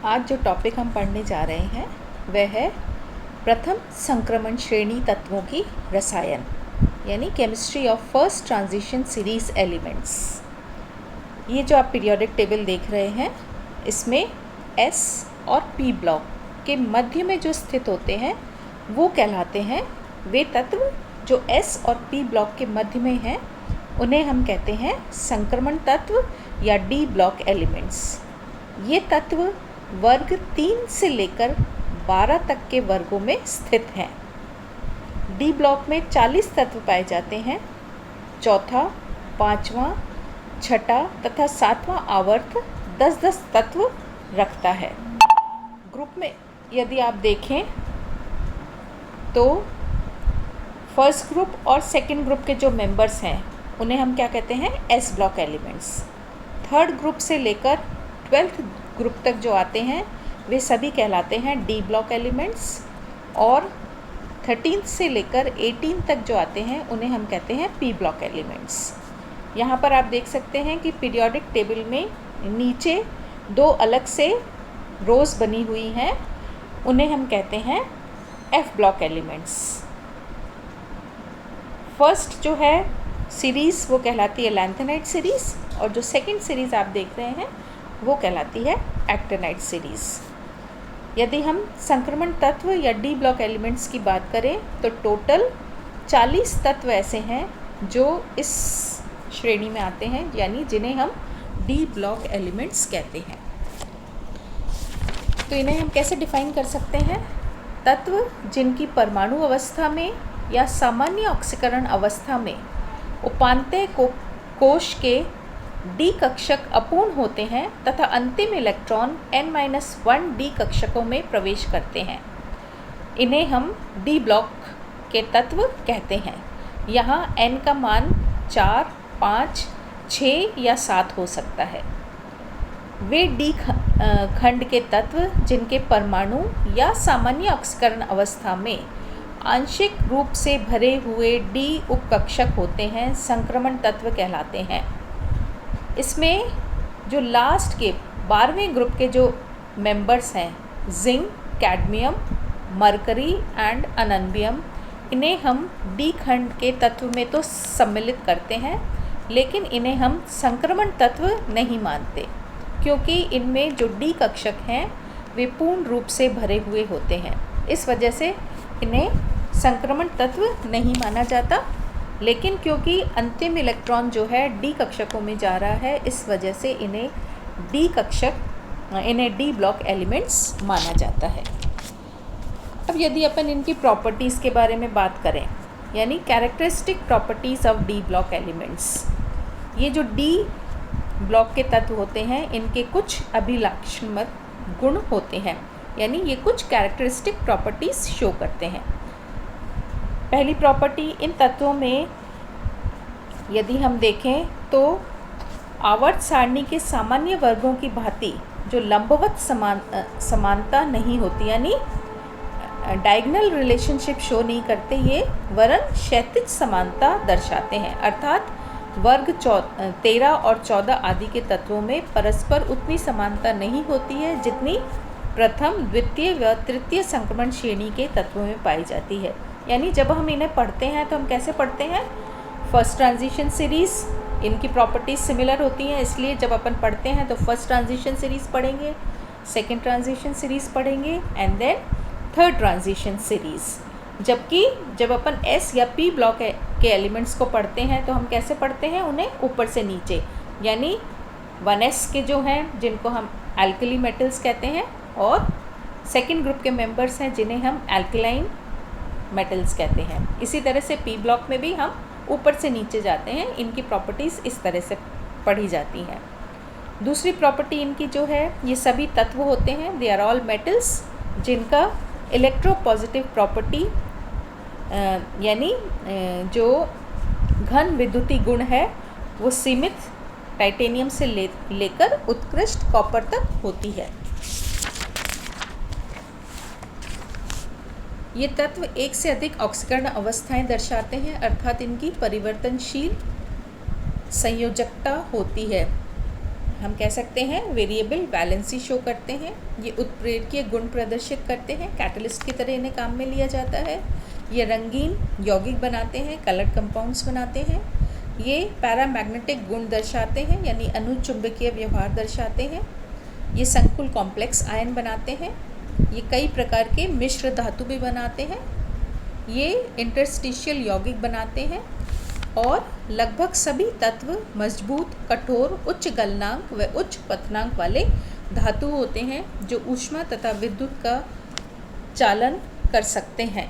आज जो टॉपिक हम पढ़ने जा रहे हैं वह है प्रथम संक्रमण श्रेणी तत्वों की रसायन यानी chemistry of first transition series elements. ये जो आप पीरियोडिक टेबल देख रहे हैं इसमें एस और पी ब्लॉक के मध्य में जो स्थित होते हैं वो कहलाते हैं वे तत्व जो एस और पी ब्लॉक के मध्य में हैं उन्हें हम कहते हैं संक्रमण तत्व या डी ब्लॉक एलिमेंट्स। ये तत्व वर्ग 3 से लेकर 12 तक के वर्गों में स्थित हैं। डी ब्लॉक में 40 तत्व पाए जाते हैं। चौथा, पाँचवा, छठा तथा सातवां आवर्त 10-10 तत्व रखता है। ग्रुप में यदि आप देखें तो फर्स्ट ग्रुप और सेकंड ग्रुप के जो मेंबर्स हैं उन्हें हम क्या कहते हैं, S block elements. Third group से लेकर 12th ग्रुप तक जो आते हैं वे सभी कहलाते हैं डी ब्लॉक एलिमेंट्स और 13 से लेकर 18 तक जो आते हैं उन्हें हम कहते हैं पी ब्लॉक एलिमेंट्स। यहाँ पर आप देख सकते हैं कि पीरियोडिक टेबल में नीचे 2 अलग से रोज़ बनी हुई हैं, उन्हें हम कहते हैं एफ ब्लॉक एलिमेंट्स। फर्स्ट जो है सीरीज़ वो कहलाती है लैंथेनाइट सीरीज़ और जो सेकंड सीरीज़ आप देख रहे हैं वो कहलाती है एक्टिनाइट सीरीज़। यदि हम संक्रमण तत्व या डी ब्लॉक एलिमेंट्स की बात करें तो टोटल 40 तत्व ऐसे हैं जो इस श्रेणी में आते हैं यानी जिन्हें हम डी ब्लॉक एलिमेंट्स कहते हैं। तो इन्हें हम कैसे डिफाइन कर सकते हैं? तत्व जिनकी परमाणु अवस्था में या सामान्य ऑक्सीकरण अवस्था में उपांत्य कोश के डी कक्षक अपूर्ण होते हैं तथा अंतिम इलेक्ट्रॉन n-1 डी कक्षकों में प्रवेश करते हैं, इन्हें हम डी ब्लॉक के तत्व कहते हैं। यहाँ n का मान 4, 5, 6 या 7 हो सकता है। वे डी खंड के तत्व जिनके परमाणु या सामान्य ऑक्सीकरण अवस्था में आंशिक रूप से भरे हुए डी उपकक्षक होते हैं संक्रमण तत्व कहलाते हैं। इसमें जो लास्ट के 12वें ग्रुप के जो मेंबर्स हैं जिंक, कैडमियम, मरकरी एंड अनन्बियम, इन्हें हम डी खंड के तत्व में तो सम्मिलित करते हैं लेकिन इन्हें हम संक्रमण तत्व नहीं मानते क्योंकि इनमें जो डी कक्षक हैं वे पूर्ण रूप से भरे हुए होते हैं। इस वजह से इन्हें संक्रमण तत्व नहीं माना जाता, लेकिन क्योंकि अंतिम इलेक्ट्रॉन जो है डी कक्षकों में जा रहा है इस वजह से इन्हें डी ब्लॉक एलिमेंट्स माना जाता है। अब यदि अपन इनकी प्रॉपर्टीज़ के बारे में बात करें यानी characteristic properties of D block elements, ये जो डी ब्लॉक के तत्व होते हैं इनके कुछ अभिलक्षणात्मक गुण होते हैं यानी ये कुछ कैरेक्टरिस्टिक प्रॉपर्टीज़ शो करते हैं। पहली प्रॉपर्टी, इन तत्वों में यदि हम देखें तो आवर्त सारणी के सामान्य वर्गों की भांति जो लंबवत समानता नहीं होती यानी डायगोनल रिलेशनशिप शो नहीं करते, ये वरन क्षैतिज समानता दर्शाते हैं। अर्थात वर्ग 13 और 14 आदि के तत्वों में परस्पर उतनी समानता नहीं होती है जितनी प्रथम, द्वितीय व तृतीय संक्रमण श्रेणी के तत्वों में पाई जाती है। यानी जब हम इन्हें पढ़ते हैं तो हम कैसे पढ़ते हैं? फर्स्ट ट्रांजिशन सीरीज़, इनकी प्रॉपर्टीज़ सिमिलर होती हैं इसलिए जब अपन पढ़ते हैं तो फर्स्ट ट्रांजिशन सीरीज़ पढ़ेंगे, सेकंड ट्रांजिशन सीरीज़ पढ़ेंगे and then third transition series. जबकि जब अपन एस या पी ब्लॉक के एलिमेंट्स को पढ़ते हैं तो हम कैसे पढ़ते हैं? उन्हें ऊपर से नीचे यानी 1s के जो हैं जिनको हम एल्कली मेटल्स कहते हैं और सेकंड ग्रुप के मेंबर्स हैं जिन्हें हम एल्कलाइन मेटल्स कहते हैं। इसी तरह से पी ब्लॉक में भी हम ऊपर से नीचे जाते हैं, इनकी प्रॉपर्टीज़ इस तरह से पढ़ी जाती हैं। दूसरी प्रॉपर्टी इनकी जो है, ये सभी तत्व होते हैं, दे आर ऑल मेटल्स जिनका इलेक्ट्रोपॉजिटिव प्रॉपर्टी यानी जो घन विद्युतीय गुण है वो सीमित टाइटेनियम से लेकर उत्कृष्ट कॉपर तक होती है। ये तत्व एक से अधिक ऑक्सीकरण अवस्थाएं दर्शाते हैं अर्थात इनकी परिवर्तनशील संयोजकता होती है। हम कह सकते हैं वेरिएबल वैलेंसी शो करते हैं। ये उत्प्रेरकीय गुण प्रदर्शित करते हैं, कैटलिस्ट की तरह इन्हें काम में लिया जाता है। ये रंगीन यौगिक बनाते हैं, कलर्ड कंपाउंड्स बनाते हैं। ये पैरामैग्नेटिक गुण दर्शाते हैं, यानी अनुचुंबकीय व्यवहार दर्शाते हैं। ये संकुल कॉम्प्लेक्स आयन बनाते हैं। ये कई प्रकार के मिश्र धातु भी बनाते हैं। ये इंटरस्टिशियल यौगिक बनाते हैं और लगभग सभी तत्व मजबूत, कठोर, उच्च गलनांक व उच्च पतनांक वाले धातु होते हैं जो ऊष्मा तथा विद्युत का चालन कर सकते हैं।